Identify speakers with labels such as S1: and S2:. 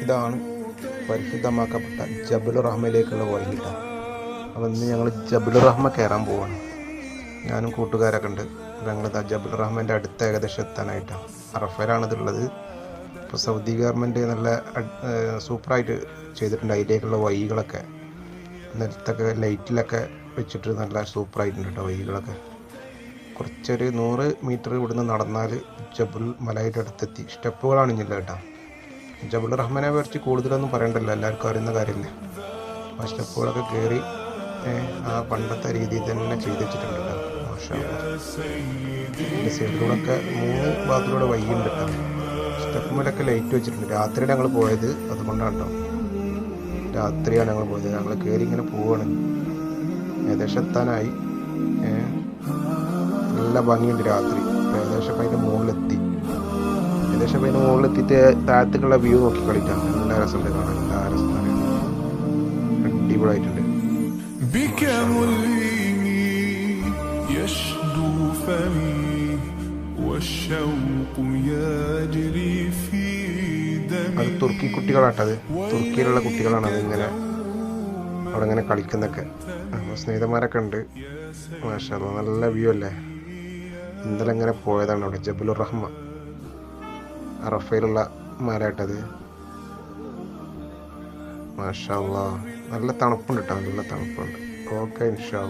S1: ഇതാണ് പരിശുദ്ധമാക്കപ്പെട്ട ജബലുർ റഹ്മയിലേക്കുള്ള വഴി. അപ്പോൾ ഇന്ന് ഞങ്ങൾ ജബലുർ റഹ്മ കയറാൻ പോവാണ്. ഞാനും കൂട്ടുകാരൊക്കെ ഉണ്ട്. ഞങ്ങളിതാ ജബലുർ റഹ്മൻ്റെ അടുത്ത് ഏകദേശം എത്താനായിട്ടാണ്. അറഫയിലാണിതുള്ളത്. ഇപ്പോൾ സൗദി ഗവൺമെൻറ് നല്ല സൂപ്പറായിട്ട് ചെയ്തിട്ടുണ്ട്. അതിലേക്കുള്ള വഴികളൊക്കെ നിലത്തൊക്കെ ലൈറ്റിലൊക്കെ വെച്ചിട്ട് നല്ല സൂപ്പറായിട്ടുണ്ട് കേട്ടോ. വഴികളൊക്കെ കുറച്ചൊരു 100 മീറ്റർ ഇവിടുന്ന് നടന്നാൽ ജബുൽ മലയുടെ അടുത്തെത്തി. സ്റ്റെപ്പുകളാണ് ഇല്ല കേട്ടോ. ജബലുർ റഹ്മാനെ കുറിച്ച് കൂടുതലൊന്നും പറയണ്ടല്ലോ, എല്ലാവർക്കും അറിയുന്ന കാര്യമില്ല. ആ സ്റ്റെപ്പുകളൊക്കെ കയറി ആ പണ്ടത്തെ രീതിയിൽ തന്നെ ചെയ്ത് വെച്ചിട്ടുണ്ട് കേട്ടോ. മാഷാ അല്ലാഹ്. സൈഡിലൂടെയൊക്കെ 3 ഭാഗത്തിലൂടെ വഴിയുണ്ട് കേട്ടോ. സ്റ്റെപ്പുമേലൊക്കെ ലൈറ്റ് വെച്ചിട്ടുണ്ട്. രാത്രിയാണ് ഞങ്ങൾ പോയത്, അതുകൊണ്ടാണ് കേട്ടോ. രാത്രിയാണ് ഞങ്ങൾ പോയത്. ഞങ്ങൾ കയറി ഇങ്ങനെ പോവുകയാണ്. ഏകദേശം എത്താനായി. നല്ല ഭംഗിയുണ്ട് രാത്രി. ഏകദേശം അതിൻ്റെ മുകളിലെത്തി. മുകളിലെത്തിയിട്ട് താഴത്തേക്കുള്ള വ്യൂ നോക്കി കളിക്കാം. നല്ല രസമുണ്ട് കാണാൻ. നല്ല രസമാണ്, അടിപൊളിയായിട്ടുണ്ട്. അത് തുർക്കി കുട്ടികളാട്ടത്. തുർക്കിയിലുള്ള കുട്ടികളാണ് അതിങ്ങനെ അവിടെ ഇങ്ങനെ കളിക്കുന്നൊക്കെ. സ്നേഹിതന്മാരൊക്കെ ഉണ്ട്. മാഷാ അല്ലാഹ്, നല്ല വ്യൂ അല്ലേ. ഇന്നലെ ഇങ്ങനെ പോയതാണ് അവിടെ ജബലുർ റഹ്മ. അറഫയിലുള്ള മലയാട്ടത്. മാഷാ അല്ലാഹ്, നല്ല തണുപ്പുണ്ട് കേട്ടോ. നല്ല തണുപ്പുണ്ട്. ഓക്കെ, ഇൻഷാ അല്ലാഹ്.